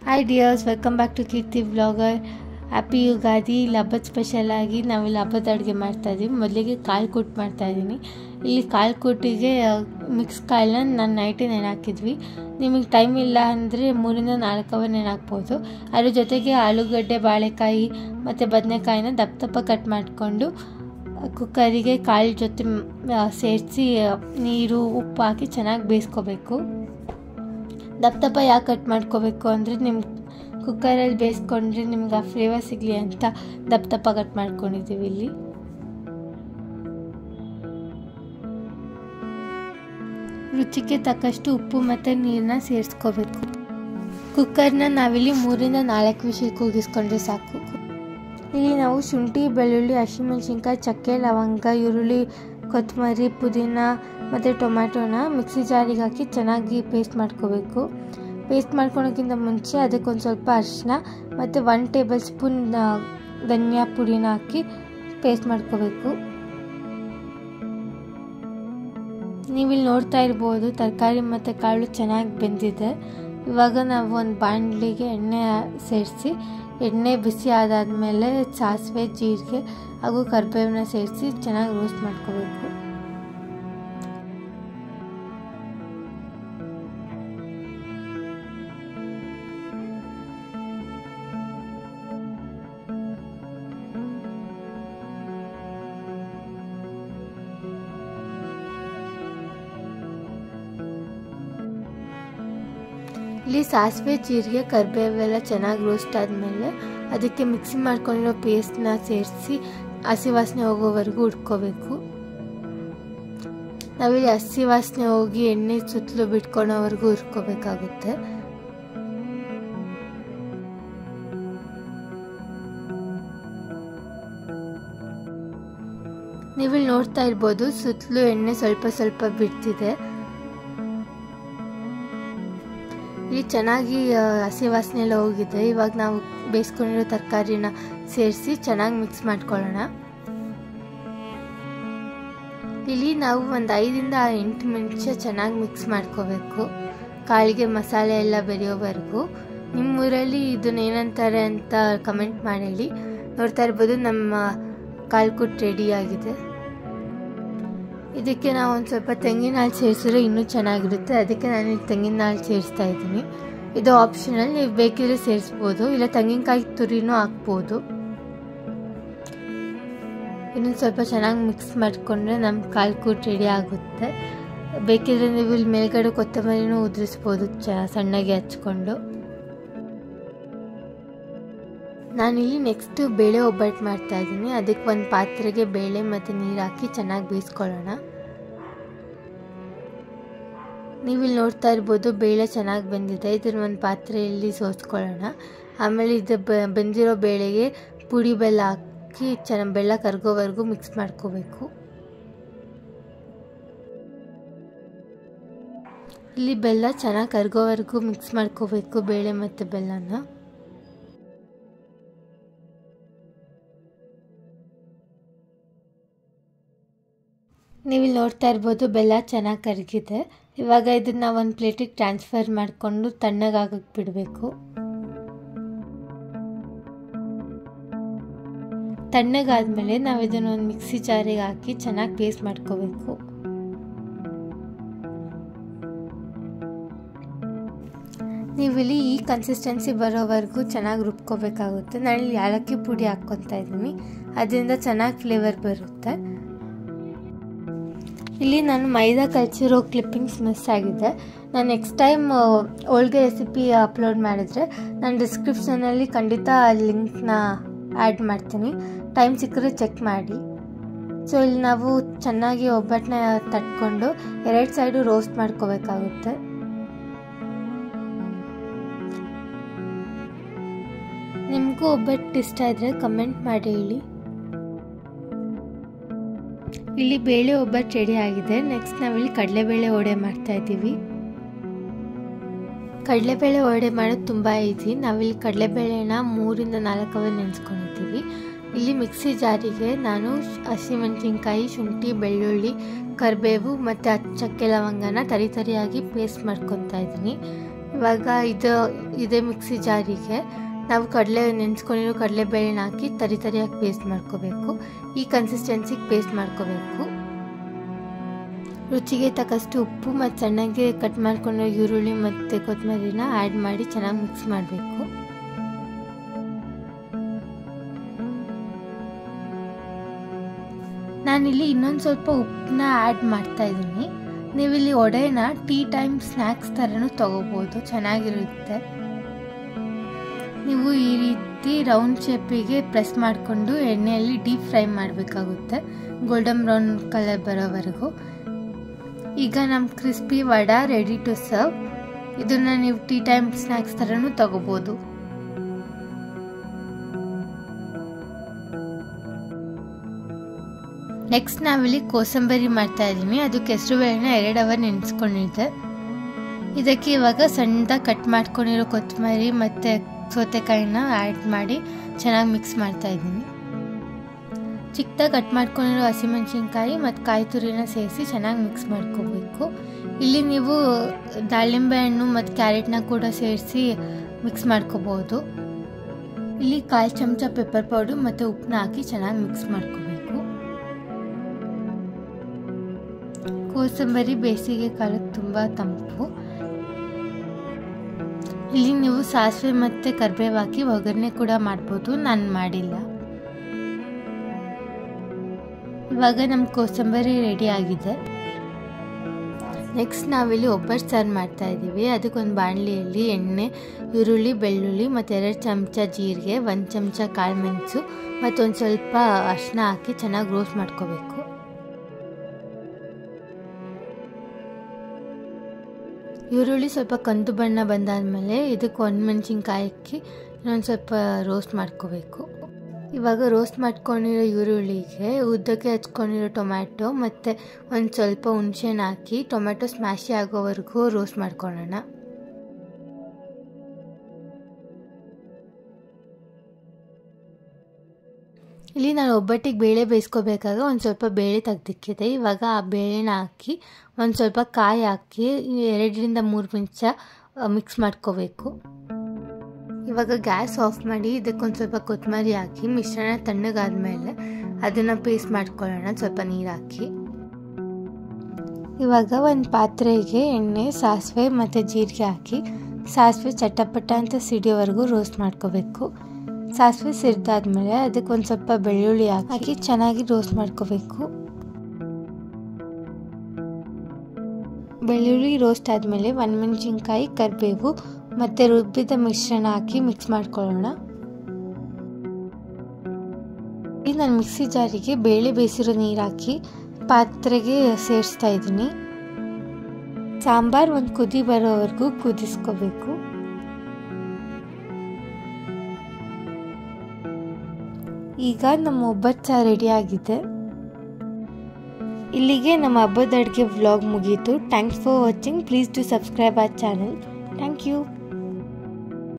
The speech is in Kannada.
Hi dears, welcome back to Keerthi vlogger. Happy Ugadi. ಇಲ್ಲಿ ಹಬ್ಬದ ಸ್ಪೆಷಲಾಗಿ ನಾವಿಲ್ಲಿ ಹಬ್ಬದ ಅಡುಗೆ ಮಾಡ್ತಾಯಿದ್ದೀವಿ. ಮೊದಲಿಗೆ ಕಾಳು ಕೂಟ್ ಮಾಡ್ತಾಯಿದ್ದೀನಿ. ಇಲ್ಲಿ ಕಾಳು ಕೂಟಿಗೆ ಮಿಕ್ಸ್ ಕಾಳನ್ನ ನಾನು ನೈಟೇ ನೆನೆಹಾಕಿದ್ವಿ. ನಿಮಗೆ ಟೈಮ್ ಇಲ್ಲ ಅಂದರೆ 3 to 4 ಅವರ್ ನೆನೆಹಾಕ್ಬೋದು. ಅದ್ರ ಜೊತೆಗೆ ಆಲೂಗಡ್ಡೆ, ಬಾಳೆಕಾಯಿ ಮತ್ತು ಬದನೆಕಾಯಿನ ದಪ್ಪ ದಪ್ಪ ಕಟ್ ಮಾಡಿಕೊಂಡು ಕುಕ್ಕರಿಗೆ ಕಾಳು ಜೊತೆ ಸೇರಿಸಿ ನೀರು ಉಪ್ಪು ಹಾಕಿ ಚೆನ್ನಾಗಿ ಬೇಯಿಸ್ಕೋಬೇಕು. ದಪ್ಪ ದಪ್ಪ ಯಾಕೆ ಕಟ್ ಮಾಡ್ಕೋಬೇಕು ಅಂದರೆ ನಿಮ್ಗೆ ಕುಕ್ಕರಲ್ಲಿ ಬೇಯಿಸ್ಕೊಂಡ್ರೆ ನಿಮ್ಗೆ ಆ ಫ್ಲೇವರ್ ಸಿಗಲಿ ಅಂತ ದಪ್ಪ ದಪ್ಪ ಕಟ್ ಮಾಡ್ಕೊಂಡಿದ್ದೀವಿ. ಇಲ್ಲಿ ರುಚಿಗೆ ತಕ್ಕಷ್ಟು ಉಪ್ಪು ಮತ್ತು ನೀರನ್ನ ಸೇರಿಸ್ಕೋಬೇಕು. ಕುಕ್ಕರ್ನ ನಾವಿಲ್ಲಿ 3 to 4 ವಿಷಲ್ ಕೂಗಿಸ್ಕೊಂಡ್ರೆ ಸಾಕು. ಇಲ್ಲಿ ನಾವು ಶುಂಠಿ, ಬೆಳ್ಳುಳ್ಳಿ, ಹಸಿಮೆಣಸಿನ್ಕಾಯಿ, ಚಕ್ಕೆ, ಲವಂಗ, ಈರುಳ್ಳಿ, ಕೊತ್ತಂಬರಿ, ಪುದೀನ ಮತ್ತು ಟೊಮ್ಯಾಟೋನ ಮಿಕ್ಸಿ ಜಾರಿಗೆ ಹಾಕಿ ಚೆನ್ನಾಗಿ ಪೇಸ್ಟ್ ಮಾಡ್ಕೋಬೇಕು. ಪೇಸ್ಟ್ ಮಾಡ್ಕೊಳೋಕ್ಕಿಂತ ಮುಂಚೆ ಅದಕ್ಕೊಂದು ಸ್ವಲ್ಪ ಅರಿಶಿನ ಮತ್ತು 1 ಟೇಬಲ್ ಸ್ಪೂನ್ ಧನಿಯಾ ಪುಡಿನ ಹಾಕಿ ಪೇಸ್ಟ್ ಮಾಡ್ಕೋಬೇಕು. ನೀವಿಲ್ಲಿ ನೋಡ್ತಾ ಇರ್ಬೋದು ತರಕಾರಿ ಮತ್ತು ಕಾಳು ಚೆನ್ನಾಗಿ ಬೆಂದಿದೆ. ಇವಾಗ ನಾವು ಒಂದು ಬಾಣಲಿಗೆ ಎಣ್ಣೆ ಸೇರಿಸಿ ಎಣ್ಣೆ ಬಿಸಿ ಆದಾದಮೇಲೆ ಸಾಸಿವೆ, ಜೀರಿಗೆ ಹಾಗೂ ಕರಿಬೇವನ್ನ ಸೇರಿಸಿ ಚೆನ್ನಾಗಿ ರೋಸ್ಟ್ ಮಾಡ್ಕೋಬೇಕು. ಇಲ್ಲಿ ಸಾಸಿವೆ, ಜೀರಿಗೆ, ಕರಿಬೇವೆಲ್ಲ ಚೆನ್ನಾಗಿ ರೋಸ್ಟ್ ಆದಮೇಲೆ ಅದಕ್ಕೆ ಮಿಕ್ಸಿ ಮಾಡ್ಕೊಂಡಿರೋ ಪೇಸ್ಟ್ನ ಸೇರಿಸಿ ಹಸಿ ವಾಸನೆ ಹೋಗೋವರೆಗೂ ಹುಡ್ಕೋಬೇಕು. ನಾವಿಲ್ಲಿ ಹಸಿ ವಾಸನೆ ಹೋಗಿ ಎಣ್ಣೆ ಸುತ್ತಲೂ ಬಿಟ್ಕೊಳೋವರೆಗೂ ಹುರ್ಕೋಬೇಕಾಗುತ್ತೆ. ನೀವಿಲ್ಲಿ ನೋಡ್ತಾ ಇರ್ಬೋದು ಸುತ್ತಲೂ ಎಣ್ಣೆ ಸ್ವಲ್ಪ ಸ್ವಲ್ಪ ಬಿಡ್ತಿದೆ. ಇಲ್ಲಿ ಚೆನ್ನಾಗಿ ಹಸಿ ವಾಸನೆ ಎಲ್ಲ ಹೋಗಿದೆ. ಇವಾಗ ನಾವು ಬೇಯಿಸ್ಕೊಂಡಿರೋ ತರಕಾರಿನ ಸೇರಿಸಿ ಚೆನ್ನಾಗಿ ಮಿಕ್ಸ್ ಮಾಡ್ಕೊಳ್ಳೋಣ. ಇಲ್ಲಿ ನಾವು ಒಂದು 5 to 8 ನಿಮಿಷ ಚೆನ್ನಾಗಿ ಮಿಕ್ಸ್ ಮಾಡ್ಕೋಬೇಕು, ಕಾಳಿಗೆ ಮಸಾಲೆ ಎಲ್ಲ ಬೆರೆಯೋವರೆಗೂ. ನಿಮ್ಮೂರಲ್ಲಿ ಇದನ್ನ ಏನಂತಾರೆ ಅಂತ ಕಮೆಂಟ್ ಮಾಡಿ ಹೇಳಿ. ನೋಡ್ತಾ ಇರ್ಬೋದು ನಮ್ಮ ಕಾಳು ಕೂಟ್ ರೆಡಿ ಆಗಿದೆ. ಇದಕ್ಕೆ ನಾವು ಒಂದು ಸ್ವಲ್ಪ ತೆಂಗಿನ ಹಾಲು ಸೇರಿಸಿದ್ರೆ ಇನ್ನೂ ಚೆನ್ನಾಗಿರುತ್ತೆ. ಅದಕ್ಕೆ ನಾನು ತೆಂಗಿನ ಹಾಲು ಸೇರಿಸ್ತಾ ಇದ್ದೀನಿ. ಇದು ಆಪ್ಷನಲ್, ನೀವು ಬೇಕಿದ್ರೆ ಸೇರಿಸ್ಬೋದು, ಇಲ್ಲ ತೆಂಗಿನಕಾಯಿ ತುರಿನೂ ಹಾಕ್ಬೋದು. ಇನ್ನೊಂದು ಸ್ವಲ್ಪ ಚೆನ್ನಾಗಿ ಮಿಕ್ಸ್ ಮಾಡಿಕೊಂಡ್ರೆ ನಮ್ಮ ಕಾಳು ಕೂಟ್ ರೆಡಿ ಆಗುತ್ತೆ. ಬೇಕಿದ್ರೆ ನೀವು ಇಲ್ಲಿ ಮೇಲ್ಗಡೆ ಕೊತ್ತಂಬರಿನೂ ಉದುರಿಸ್ಬೋದು ಸಣ್ಣಗೆ ಹಚ್ಕೊಂಡು. ನಾನಿಲ್ಲಿ ನೆಕ್ಸ್ಟು ಬೇಳೆ ಒಬ್ಬಟ್ಟು ಮಾಡ್ತಾಯಿದ್ದೀನಿ. ಅದಕ್ಕೆ ಒಂದು ಪಾತ್ರೆಗೆ ಬೇಳೆ ಮತ್ತು ನೀರು ಹಾಕಿ ಚೆನ್ನಾಗಿ ಬೇಯಿಸ್ಕೊಳ್ಳೋಣ. ನೀವಿಲ್ಲಿ ನೋಡ್ತಾ ಇರ್ಬೋದು ಬೇಳೆ ಚೆನ್ನಾಗಿ ಬೆಂದಿದೆ. ಇದನ್ನು ಒಂದು ಪಾತ್ರೆಯಲ್ಲಿ ಸೋಸ್ಕೊಳ್ಳೋಣ. ಆಮೇಲೆ ಇದು ಬೆಂದಿರೋ ಬೇಳೆಗೆ ಪುಡಿ ಬೆಲ್ಲ ಹಾಕಿ ಚೆನ್ನಾಗಿ ಬೆಲ್ಲ ಕರಗೋವರೆಗೂ ಮಿಕ್ಸ್ ಮಾಡ್ಕೋಬೇಕು. ಇಲ್ಲಿ ಬೆಲ್ಲ ಚೆನ್ನಾಗಿ ಕರಗೋವರೆಗೂ ಮಿಕ್ಸ್ ಮಾಡ್ಕೋಬೇಕು, ಬೇಳೆ ಮತ್ತು ಬೆಲ್ಲನ. ನೀವಿಲ್ಲಿ ನೋಡ್ತಾ ಇರ್ಬೋದು ಬೆಲ್ಲ ಚೆನ್ನಾಗಿ ಕರಗಿದೆ. ಇವಾಗ ಇದನ್ನು ಒಂದು ಪ್ಲೇಟಿಗೆ ಟ್ರಾನ್ಸ್ಫರ್ ಮಾಡಿಕೊಂಡು ತಣ್ಣಗಾಗಕ್ಕೆ ಬಿಡಬೇಕು. ತಣ್ಣಗಾದ್ಮೇಲೆ ನಾವು ಇದನ್ನು ಒಂದು ಮಿಕ್ಸಿ ಜಾರಿಗೆ ಹಾಕಿ ಚೆನ್ನಾಗಿ ಪೇಸ್ಟ್ ಮಾಡ್ಕೋಬೇಕು. ನೀವಿಲ್ಲಿ ಈ ಕನ್ಸಿಸ್ಟೆನ್ಸಿ ಬರೋವರೆಗೂ ಚೆನ್ನಾಗಿ ರುಬ್ಕೋಬೇಕಾಗುತ್ತೆ. ನಾನಿಲ್ಲಿ ಯಾಲಕ್ಕಿ ಪುಡಿ ಹಾಕ್ಕೊತಾ ಇದ್ದೀನಿ, ಅದರಿಂದ ಚೆನ್ನಾಗಿ ಫ್ಲೇವರ್ ಬರುತ್ತೆ. ಇಲ್ಲಿ ನಾನು ಮೈದಾ ಕಲಿಸಿರೋ ಕ್ಲಿಪ್ಪಿಂಗ್ಸ್ ಮಿಸ್ ಆಗಿದೆ. ನಾನು ನೆಕ್ಸ್ಟ್ ಟೈಮ್ ಹೋಳಿಗೆ ರೆಸಿಪಿ ಅಪ್ಲೋಡ್ ಮಾಡಿದರೆ ನಾನು ಡಿಸ್ಕ್ರಿಪ್ಷನಲ್ಲಿ ಖಂಡಿತ ಲಿಂಕ್ನ ಆ್ಯಡ್ ಮಾಡ್ತೀನಿ. ಟೈಮ್ ಸಿಕ್ಕರೆ ಚೆಕ್ ಮಾಡಿ. ಸೊ ಇಲ್ಲಿ ನಾವು ಚೆನ್ನಾಗಿ ಒಬ್ಬಟ್ಟನ್ನ ತಟ್ಕೊಂಡು 2 ಸೈಡು ರೋಸ್ಟ್ ಮಾಡ್ಕೋಬೇಕಾಗುತ್ತೆ. ನಿಮಗೂ ಒಬ್ಬಟ್ಟು ಇಷ್ಟ ಇದ್ದರೆ ಕಮೆಂಟ್ ಮಾಡಿ ಹೇಳಿ. ಇಲ್ಲಿ ಬೇಳೆ ಒಬ್ಬಟ್ಟು ರೆಡಿ ಆಗಿದೆ. ನೆಕ್ಸ್ಟ್ ನಾವಿಲ್ಲಿ ಕಡಲೆಬೇಳೆ ವಡೆ ಮಾಡ್ತಾ ಇದ್ದೀವಿ. ಕಡಲೆಬೇಳೆ ವಡೆ ಮಾಡೋದು ತುಂಬ ಈಸಿ. ನಾವಿಲ್ಲಿ ಕಡಲೆಬೇಳೆನ 3 to 4 ಅವರ್ ನೆನೆಸ್ಕೊಂಡಿದ್ದೀವಿ. ಇಲ್ಲಿ ಮಿಕ್ಸಿ ಜಾರಿಗೆ ನಾನು ಹಸಿಮೆಣಸಿನ್ಕಾಯಿ, ಶುಂಠಿ, ಬೆಳ್ಳುಳ್ಳಿ, ಕರಿಬೇವು ಮತ್ತು ಚಕ್ಕೆ ಲವಂಗನ ತರಿಯಾಗಿ ಪೇಸ್ಟ್ ಮಾಡ್ಕೊತಾ ಇದ್ದೀನಿ. ಇವಾಗ ಇದೇ ಮಿಕ್ಸಿ ಜಾರಿಗೆ ನಾವು ನೆನೆಸ್ಕೊಂಡಿರೋ ಕಡಲೆಬೇಳೆನ ಹಾಕಿ ತರಿಯಾಗಿ ಪೇಸ್ಟ್ ಮಾಡ್ಕೋಬೇಕು. ಈ ಕನ್ಸಿಸ್ಟೆನ್ಸಿಗೆ ಪೇಸ್ಟ್ ಮಾಡ್ಕೋಬೇಕು. ರುಚಿಗೆ ತಕ್ಕಷ್ಟು ಉಪ್ಪು ಮತ್ತು ಸಣ್ಣಗೆ ಕಟ್ ಮಾಡ್ಕೊಂಡಿರೋ ಈರುಳ್ಳಿ ಮತ್ತು ಕೊತ್ತಂಬರಿನ ಆ್ಯಡ್ ಮಾಡಿ ಚೆನ್ನಾಗಿ ಮಿಕ್ಸ್ ಮಾಡಬೇಕು. ನಾನಿಲ್ಲಿ ಇನ್ನೊಂದು ಸ್ವಲ್ಪ ಉಪ್ಪನ್ನ ಆ್ಯಡ್ ಮಾಡ್ತಾ ಇದ್ದೀನಿ. ನೀವಿಲ್ಲಿ ವಡೆನ ಟೀ ಟೈಮ್ ಸ್ನ್ಯಾಕ್ಸ್ ಥರನೂ ತೊಗೋಬೋದು, ಚೆನ್ನಾಗಿರುತ್ತೆ. ನೀವು ಈ ರೀತಿ ರೌಂಡ್ ಶೇಪಿಗೆ ಪ್ರೆಸ್ ಮಾಡಿಕೊಂಡು ಎಣ್ಣೆಯಲ್ಲಿ ಡೀಪ್ ಫ್ರೈ ಮಾಡಬೇಕಾಗುತ್ತೆ, ಗೋಲ್ಡನ್ ಬ್ರೌನ್ ಕಲರ್ ಬರೋವರೆಗೂ. ಈಗ ನಮ್ಮ crispy vada ready to serve. ಇದನ್ನು ನೀವು ಟೀ ಟೈಮ್ ಸ್ನ್ಯಾಕ್ಸ್ ಥರನೂ ತೊಗೋಬೋದು. ನೆಕ್ಸ್ಟ್ ನಾವಿಲ್ಲಿ ಕೋಸಂಬರಿ ಮಾಡ್ತಾ ಇದ್ದೀನಿ. ಅದಕ್ಕೆ ಹೆಸರುಬೇಳೆನ 2 ಅವರ್ ನೆನೆಸ್ಕೊಂಡಿದ್ದೆ. ಇದಕ್ಕೆ ಇವಾಗ ಸಣ್ಣದಾಗಿ ಕಟ್ ಮಾಡ್ಕೊಂಡಿರೋ ಕೊತ್ತಂಬರಿ ಮತ್ತು ಸೌತೆಕಾಯಿನ ಆ್ಯಡ್ ಮಾಡಿ ಚೆನ್ನಾಗಿ ಮಿಕ್ಸ್ ಮಾಡ್ತಾ ಇದ್ದೀನಿ. ಚಿಕ್ಕದಾಗಿ ಕಟ್ ಮಾಡ್ಕೊಂಡಿರೋ ಹಸಿಮೆಣಸಿನ್ಕಾಯಿ ಮತ್ತು ಕಾಯಿ ತುರಿನ ಸೇರಿಸಿ ಚೆನ್ನಾಗಿ ಮಿಕ್ಸ್ ಮಾಡ್ಕೋಬೇಕು. ಇಲ್ಲಿ ನೀವು ದಾಳಿಂಬೆ ಹಣ್ಣು ಮತ್ತು ಕ್ಯಾರೆಟ್ನ ಕೂಡ ಸೇರಿಸಿ ಮಿಕ್ಸ್ ಮಾಡ್ಕೋಬೋದು. ಇಲ್ಲಿ 1/4 ಚಮಚ ಪೆಪ್ಪರ್ ಪೌಡರ್ ಮತ್ತು ಉಪ್ಪನ್ನ ಹಾಕಿ ಚೆನ್ನಾಗಿ ಮಿಕ್ಸ್ ಮಾಡ್ಕೋಬೇಕು. ಕೋಸಂಬರಿ ಬೇಸಿಗೆ ಕಾಲಕ್ಕೆ ತುಂಬ ತಂಪು. ಇಲ್ಲಿ ನೀವು ಸಾಸಿವೆ ಮತ್ತು ಕರಿಬೇವು ಹಾಕಿ ಒಗ್ಗರಣೆ ಕೂಡ ಮಾಡ್ಬೋದು, ನಾನು ಮಾಡಿಲ್ಲ. ಇವಾಗ ನಮ್ಮ ಕೋಸಂಬರಿ ರೆಡಿ ಆಗಿದೆ. ನೆಕ್ಸ್ಟ್ ನಾವಿಲ್ಲಿ ಒಬ್ಬಟ್ಟು ಸಾರು ಮಾಡ್ತಾ ಇದ್ದೀವಿ. ಅದಕ್ಕೊಂದು ಬಾಣಲಿಯಲ್ಲಿ ಎಣ್ಣೆ, ಈರುಳ್ಳಿ, ಬೆಳ್ಳುಳ್ಳಿ ಮತ್ತು 2 ಚಮಚ ಜೀರಿಗೆ, 1 ಚಮಚ ಕಾಳು ಮೆಣಸು ಮತ್ತು ಒಂದು ಸ್ವಲ್ಪ ಅರಿಶಿನ ಹಾಕಿ ಚೆನ್ನಾಗಿ ರೋಸ್ಟ್ ಮಾಡ್ಕೋಬೇಕು. ಈರುಳ್ಳಿ ಸ್ವಲ್ಪ ಕಂದು ಬಣ್ಣ ಬಂದಾದಮೇಲೆ ಇದಕ್ಕೆ ಒಣಮೆಣಸಿನ್ಕಾಯಿ ಹಾಕಿ ಇನ್ನೊಂದು ಸ್ವಲ್ಪ ರೋಸ್ಟ್ ಮಾಡ್ಕೋಬೇಕು. ಇವಾಗ ರೋಸ್ಟ್ ಮಾಡ್ಕೊಂಡಿರೋ ಈರುಳ್ಳಿಗೆ ಉದ್ದಕ್ಕೆ ಹಚ್ಕೊಂಡಿರೋ ಟೊಮ್ಯಾಟೊ ಮತ್ತು ಒಂದು ಸ್ವಲ್ಪ ಹುಣಸೆಹಣ್ಣು ಹಾಕಿ ಟೊಮ್ಯಾಟೊ ಸ್ಮ್ಯಾಶಿ ಆಗೋವರೆಗೂ ರೋಸ್ಟ್ ಮಾಡ್ಕೊಳ್ಳೋಣ. ಇಲ್ಲಿ ನಾನು ಒಬ್ಬಟ್ಟಿಗೆ ಬೇಳೆ ಬೇಯಿಸ್ಕೋಬೇಕಾಗ ಒಂದು ಸ್ವಲ್ಪ ಬೇಳೆ ತೆಗೆದಿಕ್ಕಿದೆ. ಇವಾಗ ಆ ಬೇಳೆನ ಹಾಕಿ ಒಂದು ಸ್ವಲ್ಪ ಕಾಯಿ ಹಾಕಿ 2ರಿಂದ 3 ನಿಮಿಷ ಮಿಕ್ಸ್ ಮಾಡ್ಕೋಬೇಕು. ಇವಾಗ ಗ್ಯಾಸ್ ಆಫ್ ಮಾಡಿ ಇದಕ್ಕೊಂದು ಸ್ವಲ್ಪ ಕೊತ್ತಂಬರಿ ಹಾಕಿ ಮಿಶ್ರಣ ತಣ್ಣಗಾದ್ಮೇಲೆ ಅದನ್ನು ಪೇಸ್ಟ್ ಮಾಡ್ಕೊಳ್ಳೋಣ, ಸ್ವಲ್ಪ ನೀರು ಹಾಕಿ. ಇವಾಗ ಒಂದು ಪಾತ್ರೆಗೆ ಎಣ್ಣೆ, ಸಾಸಿವೆ ಮತ್ತು ಜೀರಿಗೆ ಹಾಕಿ ಸಾಸಿವೆ ಚಟಪಟ ಅಂತ ಸಿಡಿಯೋವರೆಗೂ ರೋಸ್ಟ್ ಮಾಡ್ಕೋಬೇಕು. ಸಾಸಿವೆ ಸಿಡ್ದಾದ್ಮೇಲೆ ಅದಕ್ಕೆ ಒಂದು ಸ್ವಲ್ಪ ಬೆಳ್ಳುಳ್ಳಿ ಹಾಕಿ ಚೆನ್ನಾಗಿ ರೋಸ್ಟ್ ಮಾಡ್ಕೋಬೇಕು. ಬೆಳ್ಳುಳ್ಳಿ ರೋಸ್ಟ್ ಆದಮೇಲೆ ಒಣಮೆಣಸಿನ್ಕಾಯಿ, ಕರಿಬೇವು ಮತ್ತು ರುಬ್ಬಿದ ಮಿಶ್ರಣ ಹಾಕಿ ಮಿಕ್ಸ್ ಮಾಡ್ಕೊಳ್ಳೋಣ. ಈಗ ನಾನು ಮಿಕ್ಸಿ ಜಾರಿಗೆ ಬೇಳೆ ಬೇಯಿಸಿರೋ ನೀರು ಹಾಕಿ ಪಾತ್ರೆಗೆ ಸೇರಿಸ್ತಾ ಇದ್ದೀನಿ. ಸಾಂಬಾರು ಒಂದು ಕುದಿ ಬರೋವರೆಗೂ ಕುದಿಸ್ಕೋಬೇಕು. ಈಗ ನಮ್ಮ ಒಬ್ಬಟ್ಟು ಸಾರು ರೆಡಿ ಆಗಿದೆ. ಇಲ್ಲಿಗೆ ನಮ್ಮ ಹಬ್ಬದ ಅಡುಗೆ ವ್ಲಾಗ್ ಮುಗೀತು. Thanks for watching. Please to subscribe our channel. Thank you.